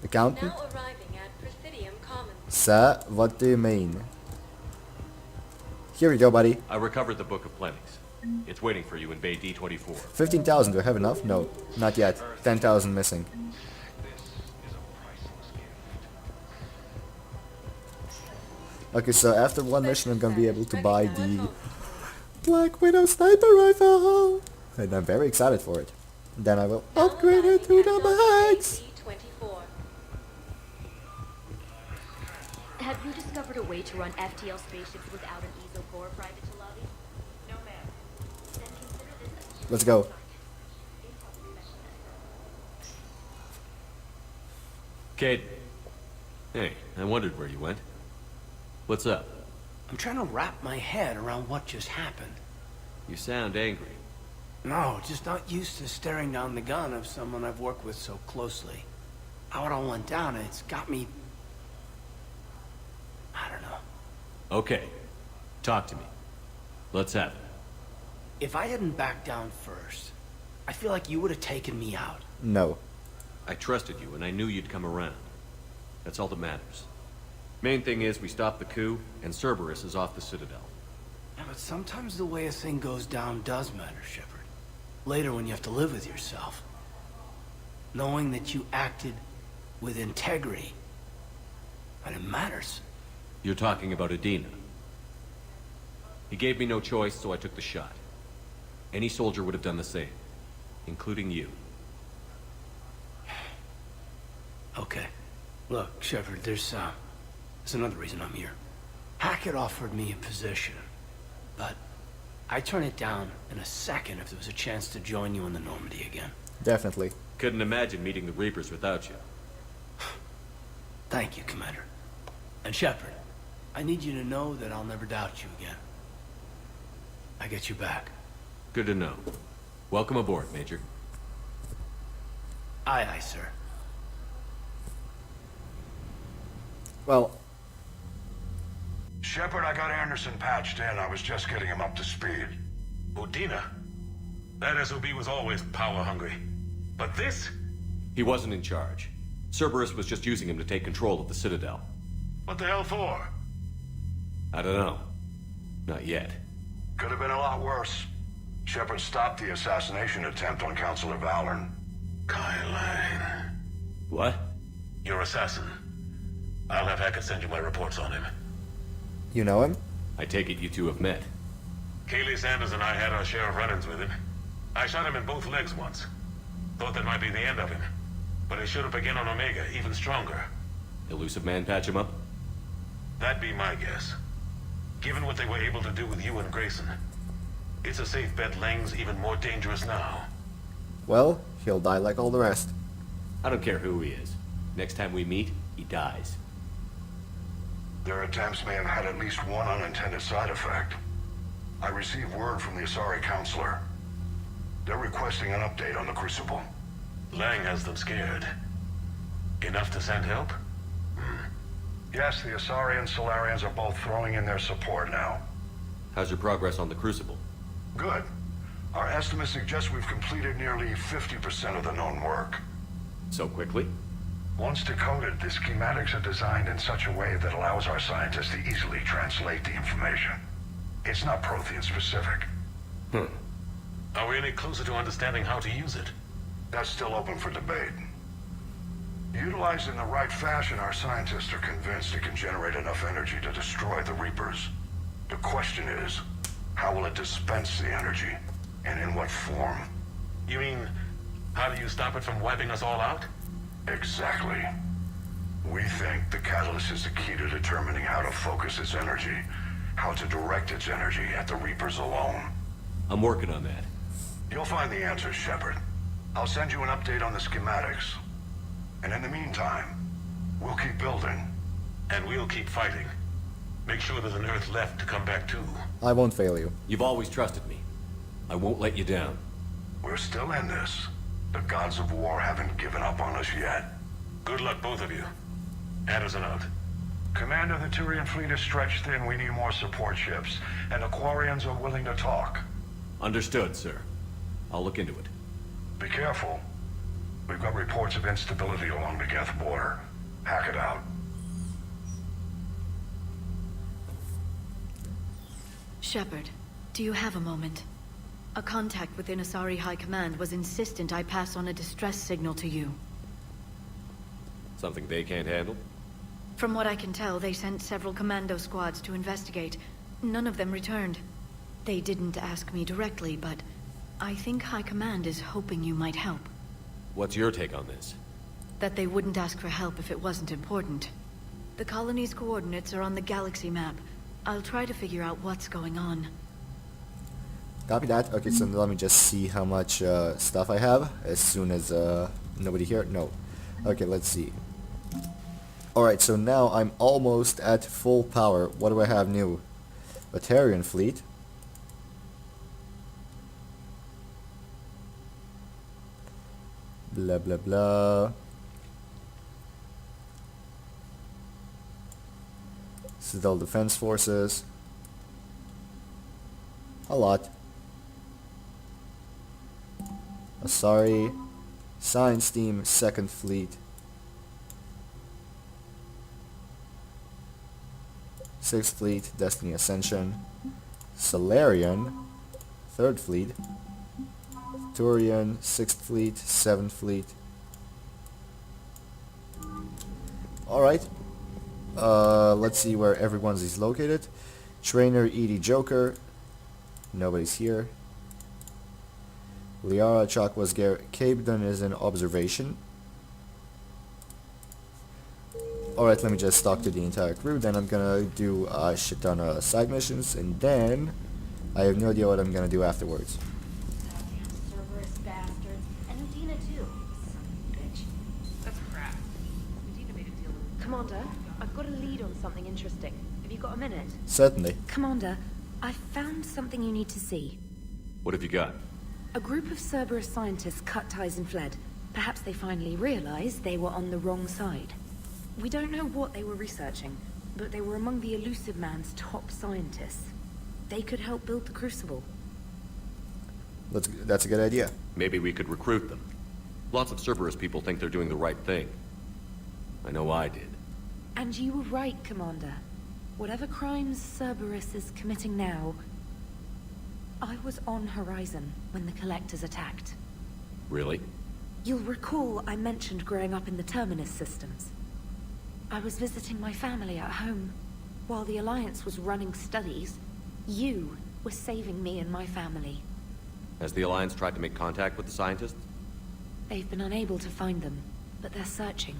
Accountant? Now arriving at Presidium Commons. Sir, what do you mean? Here we go, buddy. I recovered the Book of Plenties. It's waiting for you in Bay D24. 15,000, do I have enough? No, not yet. 10,000 missing. Okay, so after one mission I'm gonna be able to buy the Black Widow Sniper Rifle! And I'm very excited for it. Then I will upgrade it to the max! Have you discovered a way to run FTL spaceships without an ESO core private to lobby? No, ma'am. Then consider this. Let's go. Kaidan. Hey, I wondered where you went. What's up? I'm trying to wrap my head around what just happened. You sound angry. No, just not used to staring down the gun of someone I've worked with so closely. How it all went down, it's got me... I don't know. Okay. Talk to me. Let's have it. If I hadn't backed down first, I feel like you would have taken me out. No. I trusted you and I knew you'd come around. That's all that matters. Main thing is we stopped the coup and Cerberus is off the Citadel. Yeah, but sometimes the way a thing goes down does matter, Shepard. Later when you have to live with yourself. Knowing that you acted with integrity. And it matters. You're talking about Adina. He gave me no choice, so I took the shot. Any soldier would have done the same. Including you. Okay. Look, Shepard, there's another reason I'm here. Hackett offered me a position, but I'd turn it down in a second if there was a chance to join you in the Normandy again. Definitely. Couldn't imagine meeting the Reapers without you. Thank you, Commander. And Shepard, I need you to know that I'll never doubt you again. I get you back. Good to know. Welcome aboard, Major. Aye, aye, sir. Well, Shepard, I got Anderson patched in. I was just getting him up to speed. Udina? That SOB was always power-hungry. But this? He wasn't in charge. Cerberus was just using him to take control of the Citadel. What the hell for? I don't know. Not yet. Could have been a lot worse. Shepard stopped the assassination attempt on Councilor Valorn. Kaidan. What? Your assassin. I'll have Hackett send you my reports on him. you know him? I take it you two have met. Kaylee Sanders and I had our share of run-ins with him. I shot him in both legs once. Thought that might be the end of him. But he showed up again on Omega, even stronger. Elusive man patch him up? That'd be my guess. Given what they were able to do with you and Grayson, it's a safe bet Lang's even more dangerous now. Well, he'll die like all the rest. I don't care who he is. Next time we meet, he dies. Their attempts may have had at least one unintended side effect. I received word from the Asari Counselor. They're requesting an update on the Crucible. Lang has them scared. Enough to send help? Yes, the Asari and Solarians are both throwing in their support now. How's your progress on the Crucible? Good. Our estimates suggest we've completed nearly 50% of the known work. So quickly? Once decoded, the schematics are designed in such a way that allows our scientists to easily translate the information. It's not Prothean specific. Are we any closer to understanding how to use it? That's still open for debate. Utilized in the right fashion, our scientists are convinced it can generate enough energy to destroy the Reapers. The question is, how will it dispense the energy, and in what form? You mean, how do you stop it from wiping us all out? Exactly. We think the catalyst is the key to determining how to focus its energy, how to direct its energy at the Reapers alone. I'm working on that. You'll find the answers, Shepard. I'll send you an update on the schematics. And in the meantime, we'll keep building. And we'll keep fighting. Make sure there's an Earth left to come back to. I won't fail you. You've always trusted me. I won't let you down. We're still in this. The gods of war haven't given up on us yet. Good luck, both of you. Anderson out. Commander, the Turian fleet is stretched thin. We need more support ships. And the Quarians are willing to talk. Understood, sir. I'll look into it. Be careful. We've got reports of instability along the Geth border. Hack it out. Shepard, do you have a moment? A contact within Asari High Command was insistent I pass on a distress signal to you. Something they can't handle? From what I can tell, they sent several commando squads to investigate. None of them returned. They didn't ask me directly, but I think High Command is hoping you might help. What's your take on this? That they wouldn't ask for help if it wasn't important. The colony's coordinates are on the galaxy map. I'll try to figure out what's going on. Copy that. Okay, so let me just see how much stuff I have as soon as nobody here. No. Okay, let's see. Alright, so now I'm almost at full power. What do I have new? Batarian fleet. Blah blah blah. Citadel Defense Forces. A lot. Asari. Science Team, 2nd Fleet. 6th Fleet, Destiny Ascension. Solarian, 3rd Fleet. Turian, 6th Fleet, 7th Fleet. Alright. Let's see where everyone's is located. Trainer, Edie, Joker. Nobody's here. Liara, Chakwas, Kaidan is in observation. Alright, let me just talk to the entire crew, then I'm gonna do a shit ton of side missions, and then I have no idea what I'm gonna do afterwards. Cerberus bastards. And Udina too. Son of a bitch. That's crap. Medina made a deal with Commander, I've got a lead on something interesting. Have you got a minute? Certainly. Commander, I found something you need to see. What have you got? A group of Cerberus scientists cut ties and fled. Perhaps they finally realized they were on the wrong side. We don't know what they were researching, but they were among the Elusive Man's top scientists. They could help build the Crucible. That's a good idea. Maybe we could recruit them. Lots of Cerberus people think they're doing the right thing. I know I did. And you were right, Commander. Whatever crimes Cerberus is committing now, I was on Horizon when the Collectors attacked. Really? You'll recall I mentioned growing up in the Terminus systems. I was visiting my family at home. While the Alliance was running studies, you were saving me and my family. Has the Alliance tried to make contact with the scientists? They've been unable to find them, but they're searching.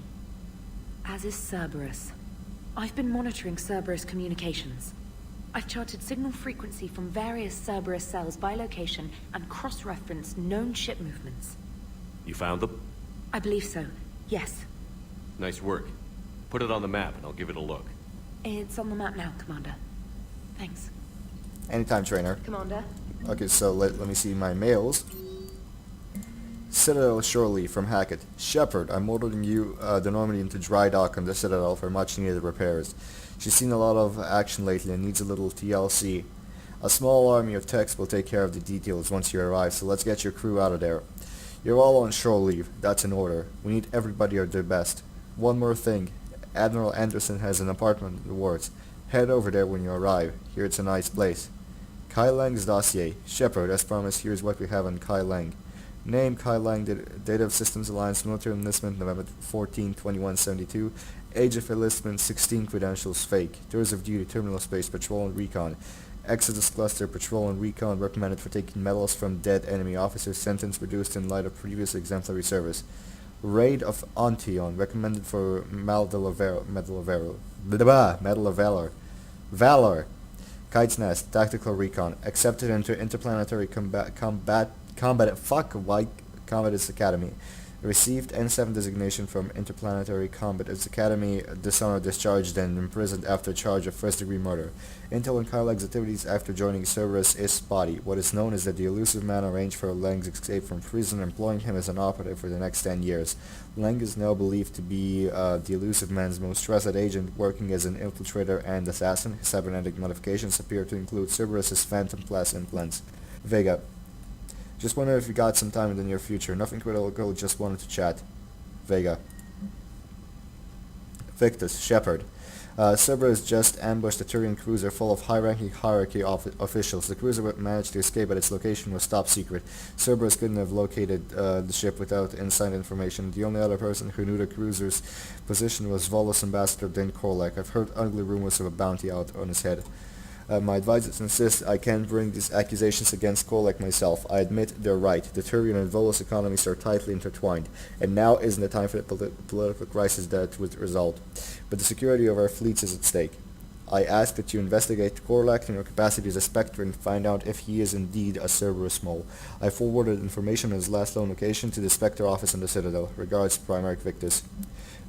As is Cerberus. I've been monitoring Cerberus communications. I've charted signal frequency from various Cerberus cells by location and cross-referenced known ship movements. You found them? I believe so, yes. Nice work. Put it on the map and I'll give it a look. It's on the map now, Commander. Thanks. Anytime, Trainer. Commander? Okay, so let me see my mails. Citadel Shorely from Hackett. Shepard, I'm ordering you, the Normandy into dry dock on the Citadel for much needed repairs. She's seen a lot of action lately and needs a little TLC. A small army of techs will take care of the details once you arrive, so let's get your crew out of there. You're all on shore leave. That's an order. We need everybody at their best. One more thing. Admiral Anderson has an apartment in the wards. Head over there when you arrive. Here it's a nice place. Kai Lang's dossier. Shepard, as promised, here's what we have on Kai Lang. Name Kai Lang, date of Systems Alliance military enlistment November 14, 2172. Age of enlistment 16, credentials fake. Tours of duty terminal space patrol and recon. Exodus cluster patrol and recon reprimanded for taking medals from dead enemy officers. Sentence reduced in light of previous exemplary service. Raid of Antion recommended for Medal of Valor. Valor. Kite's Nest tactical recon accepted into interplanetary combat Combatist Academy. Received N7 designation from Interplanetary Combatist Academy, dishonored, discharged, and imprisoned after charge of first-degree murder. Intel on Kai Lang's activities after joining Cerberus is spotty. What is known is that the Elusive Man arranged for Lang's escape from prison, employing him as an operative for the next 10 years. Lang is now believed to be the Elusive Man's most trusted agent, working as an infiltrator and assassin. His cybernetic modifications appear to include Cerberus's Phantom Class implants. Vega. Just wonder if you got some time in the near future. Nothing critical, just wanted to chat. Vega. Victus, Shepard. Cerberus just ambushed a Turian cruiser full of high-ranking hierarchy officials. The cruiser managed to escape, but its location was top secret. Cerberus couldn't have located the ship without inside information. The only other person who knew the cruiser's position was Volus Ambassador Din Korlak. I've heard ugly rumors of a bounty out on his head. My advisors insist I can't bring these accusations against Korlak myself. I admit they're right. The Turian and Volus economies are tightly intertwined, and now isn't the time for the political crisis that would result. But the security of our fleets is at stake. I ask that you investigate Korlak in your capacity as a Spectre and find out if he is indeed a Cerberus mole. I forwarded information on his last known location to the Spectre office in the Citadel. Regards, Primarch Victus.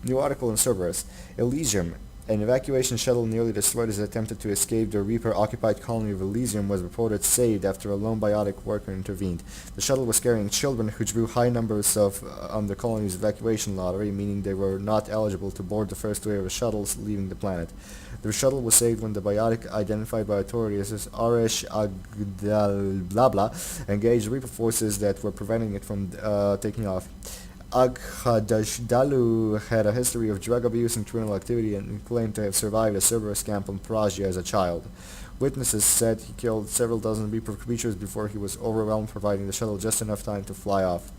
New article in Cerberus. Elysium. An evacuation shuttle nearly destroyed as it attempted to escape the Reaper-occupied colony of Elysium was reported saved after a lone biotic worker intervened. The shuttle was carrying children who drew high numbers on the colony's evacuation lottery, meaning they were not eligible to board the first wave of shuttles leaving the planet. The shuttle was saved when the biotic, identified by authorities as Arish Agdal engaged Reaper forces that were preventing it from taking off. Aghadashdalu had a history of drug abuse and criminal activity and claimed to have survived a Cerberus camp on Prasia as a child. Witnesses said he killed several dozen Reaper creatures before he was overwhelmed, providing the shuttle just enough time to fly off.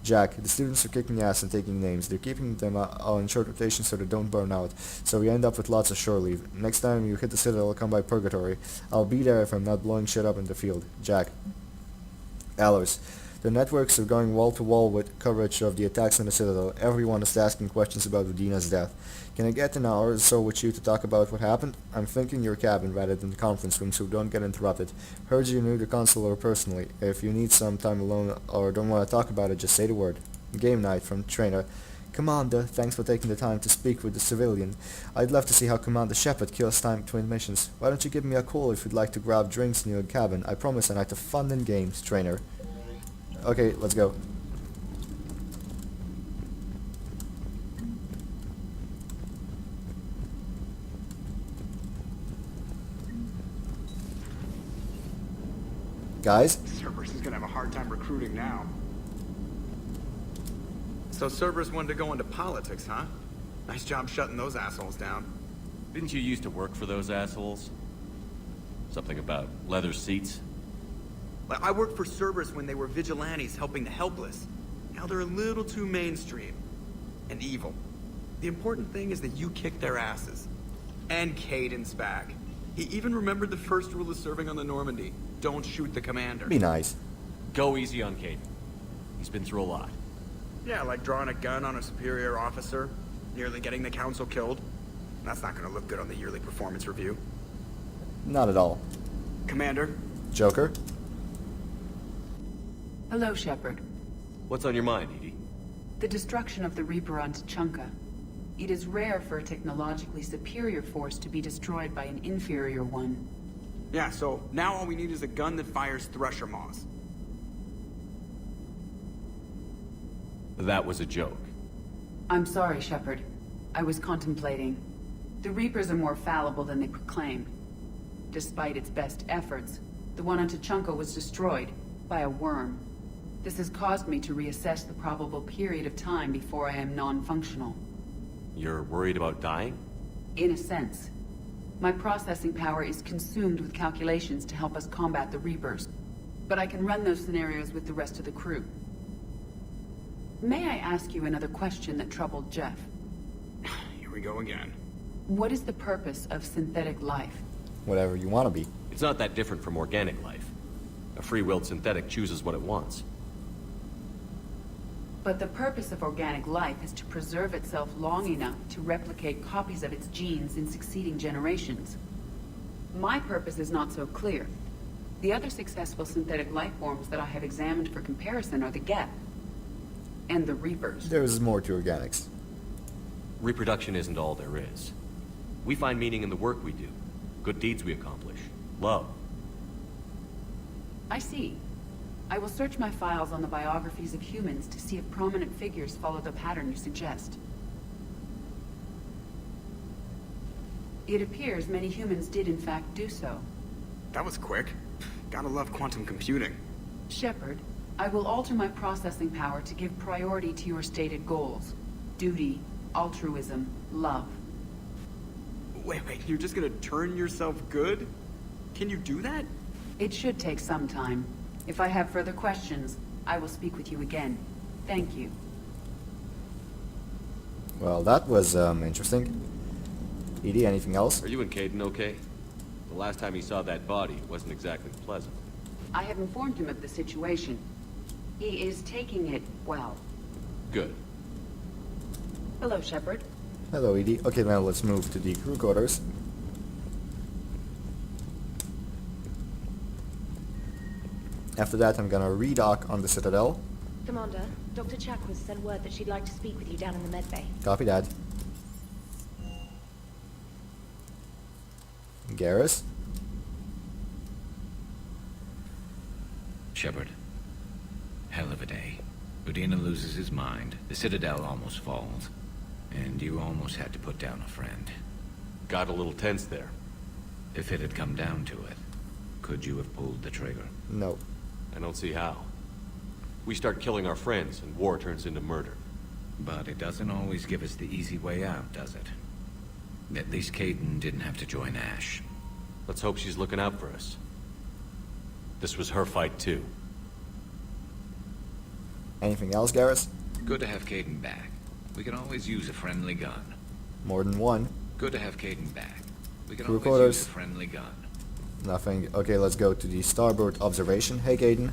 Jack, the students are kicking ass and taking names. They're keeping them on short rotation so they don't burn out, so we end up with lots of shore leave. Next time you hit the Citadel, I'll come by Purgatory. I'll be there if I'm not blowing shit up in the field. Jack. Allers. The networks are going wall-to-wall with coverage of the attacks on the Citadel. Everyone is asking questions about Udina's death. Can I get an hour or so with you to talk about what happened? I'm thinking your cabin rather than the conference room so don't get interrupted. Heard you knew the consular personally. If you need some time alone or don't want to talk about it, just say the word. Game night from Trainer. Commander, thanks for taking the time to speak with the civilian. I'd love to see how Commander Shepard kills time between missions. Why don't you give me a call if you'd like to grab drinks in your cabin? I promise a night of fun and games, Trainer. Okay, let's go. Guys? Cerberus is gonna have a hard time recruiting now. So Cerberus wanted to go into politics, huh? Nice job shutting those assholes down. Didn't you used to work for those assholes? Something about leather seats? I worked for Cerberus when they were vigilantes helping the helpless. Now they're a little too mainstream. And evil. The important thing is that you kicked their asses. And Kaidan's back. He even remembered the first rule of serving on the Normandy. Don't shoot the commander. Be nice. Go easy on Kaidan. He's been through a lot. Yeah, like drawing a gun on a superior officer, nearly getting the council killed. That's not gonna look good on the yearly performance review. Not at all. Commander? Joker? Hello, Shepard. What's on your mind, Edie? The destruction of the Reaper on Tuchanka. It is rare for a technologically superior force to be destroyed by an inferior one. Yeah, so now all we need is a gun that fires Thresher Maws. That was a joke. I'm sorry, Shepard. I was contemplating. The Reapers are more fallible than they proclaim. Despite its best efforts, the one on Tuchanka was destroyed by a worm. This has caused me to reassess the probable period of time before I am non-functional. You're worried about dying? In a sense. My processing power is consumed with calculations to help us combat the Reapers. But I can run those scenarios with the rest of the crew. May I ask you another question that troubled Jeff? Here we go again. What is the purpose of synthetic life? Whatever you want to be. It's not that different from organic life. A free-willed synthetic chooses what it wants. But the purpose of organic life is to preserve itself long enough to replicate copies of its genes in succeeding generations. My purpose is not so clear. The other successful synthetic life forms that I have examined for comparison are the Geth and the Reapers. There is more to organics. Reproduction isn't all there is. We find meaning in the work we do, good deeds we accomplish, love. I see. I will search my files on the biographies of humans to see if prominent figures follow the pattern you suggest. It appears many humans did in fact do so. That was quick. Gotta love quantum computing. Shepard, I will alter my processing power to give priority to your stated goals. Duty, altruism, love. Wait, you're just gonna turn yourself good? Can you do that? It should take some time. If I have further questions, I will speak with you again. Thank you. Well, that was interesting. Edie, anything else? Are you and Kaidan okay? The last time he saw that body, it wasn't exactly pleasant. I have informed him of the situation. He is taking it well. Good. Hello, Shepard. Hello, Edie. Okay, now let's move to the crew quarters. After that, I'm gonna redock on the Citadel. Commander, Dr. Chakwas sent word that she'd like to speak with you down in the medbay. Copy that. Garrus? Shepard. Hell of a day. Udina loses his mind, the Citadel almost falls, and you almost had to put down a friend. Got a little tense there. If it had come down to it, could you have pulled the trigger? No. I don't see how. We start killing our friends, and war turns into murder. But it doesn't always give us the easy way out, does it? At least Kaidan didn't have to join Ash. Let's hope she's looking out for us. This was her fight, too. Anything else, Garrus? Good to have Kaidan back. We can always use a friendly gun. More than one. Good to have Kaidan back. We can Crew always quarters. use a friendly gun. Nothing. Okay, let's go to the starboard observation. Hey, Kaidan.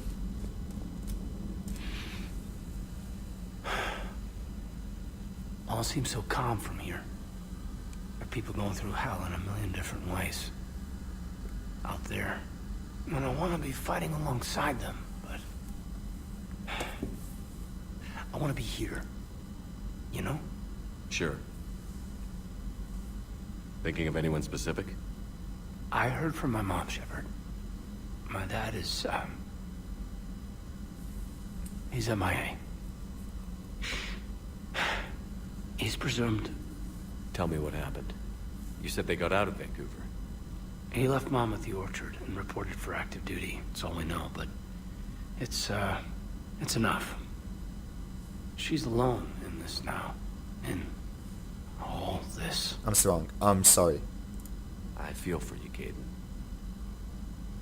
All seems so calm from here. There are people going through hell in a million different ways. Out there. And I want to be fighting alongside them, but... I want to be here. You know? Sure. Thinking of anyone specific? I heard from my mom, Shepard. My dad is, he's MIA. He's presumed. Tell me what happened. You said they got out of Vancouver. He left Mom at the orchard and reported for active duty. That's all we know, but it's enough. She's alone in this now. In all this. I'm strong. I'm sorry. I feel for you, Kaidan.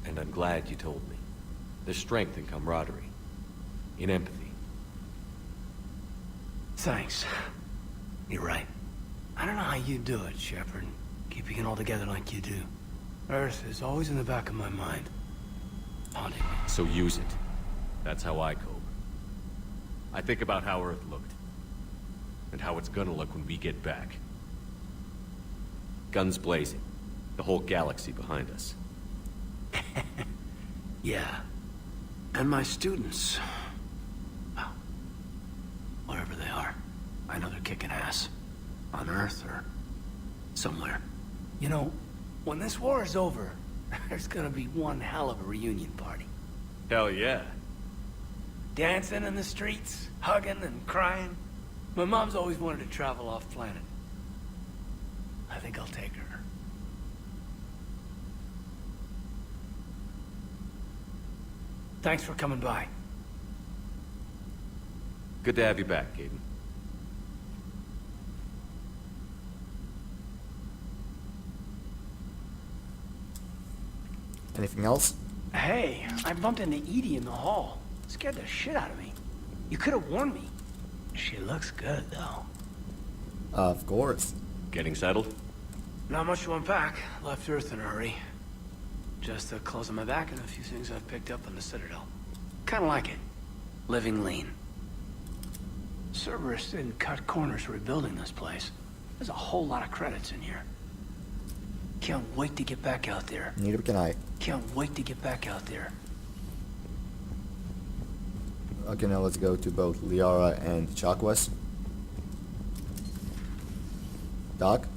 And I'm glad you told me. There's strength in camaraderie. In empathy. Thanks. You're right. I don't know how you do it, Shepard. Keeping it all together like you do. Earth is always in the back of my mind. Haunting me. So use it. That's how I cope. I think about how Earth looked. And how it's gonna look when we get back. Guns blazing. The whole galaxy behind us. Yeah. And my students. Well, wherever they are. I know they're kicking ass. On Earth or somewhere. You know, when this war is over, there's gonna be one hell of a reunion party. Hell yeah. Dancing in the streets, hugging and crying. My mom's always wanted to travel off planet. I think I'll take her. Thanks for coming by. Good to have you back, Kaidan. Anything else? Hey, I bumped into Edie in the hall. Scared the shit out of me. You could have warned me. She looks good, though. Of course. Getting settled? Not much to unpack. Left Earth in a hurry. Just the clothes on my back and a few things I've picked up on the Citadel. Kinda like it. Living lean. Cerberus didn't cut corners rebuilding this place. There's a whole lot of credits in here. Can't wait to get back out there. Neither can I. Can't wait to get back out there. Okay, now let's go to both Liara and Chakwas. Doc?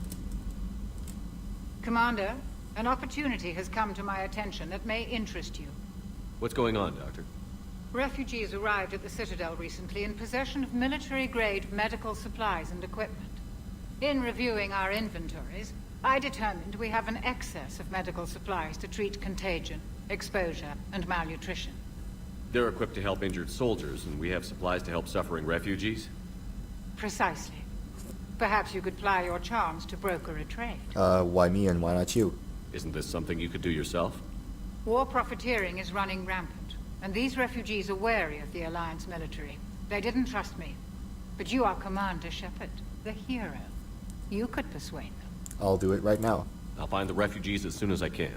Commander, an opportunity has come to my attention that may interest you. What's going on, Doctor? Refugees arrived at the Citadel recently in possession of military-grade medical supplies and equipment. In reviewing our inventories, I determined we have an excess of medical supplies to treat contagion, exposure, and malnutrition. They're equipped to help injured soldiers, and we have supplies to help suffering refugees? Precisely. Perhaps you could ply your charms to broker a trade. Why me and why not you? Isn't this something you could do yourself? War profiteering is running rampant, and these refugees are wary of the Alliance military. They didn't trust me. But you are Commander Shepard, the hero. You could persuade them. I'll do it right now. I'll find the refugees as soon as I can.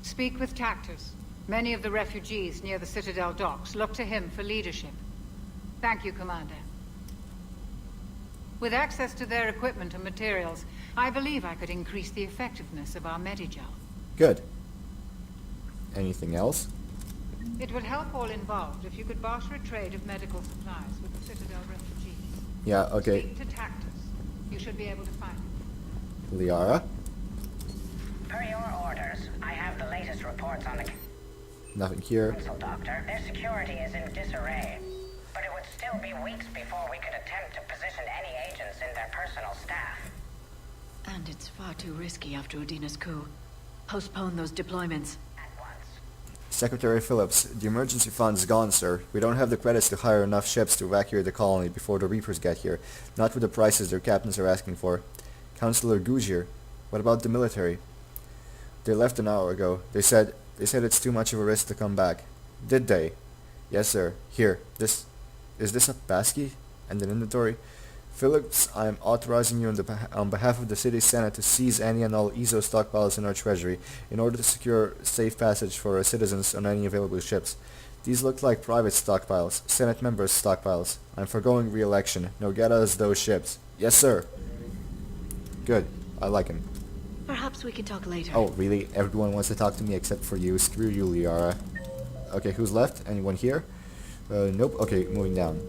Speak with Tactus. Many of the refugees near the Citadel docks look to him for leadership. Thank you, Commander. With access to their equipment and materials, I believe I could increase the effectiveness of our Medigel. Good. Anything else? It would help all involved if you could barter a trade of medical supplies with the Citadel refugees. Yeah, okay. Speak to Tactus. You should be able to find him. Liara? Per your orders, I have the latest reports on the Nothing here. Council, Doctor. Their security is in disarray. But it would still be weeks before we could attempt to position any agents in their personal staff. And it's far too risky after Udina's coup. Postpone those deployments. Secretary Phillips, the emergency fund is gone, sir. We don't have the credits to hire enough ships to evacuate the colony before the Reapers get here. Not with the prices their captains are asking for. Councillor Gougier, what about the military? They left an hour ago. They said it's too much of a risk to come back. Did they? Yes, sir. Here, is this a passkey? And an inventory? Phillips, I am authorizing you on behalf of the city senate to seize any and all EZO stockpiles in our treasury in order to secure safe passage for our citizens on any available ships. These look like private stockpiles, senate members' stockpiles. I'm foregoing re-election. No get us those ships. Yes, sir. Good. I like him. Perhaps we can talk later. Oh, really? Everyone wants to talk to me except for you. Screw you, Liara. Okay, who's left? Anyone here? Nope. Okay, moving down.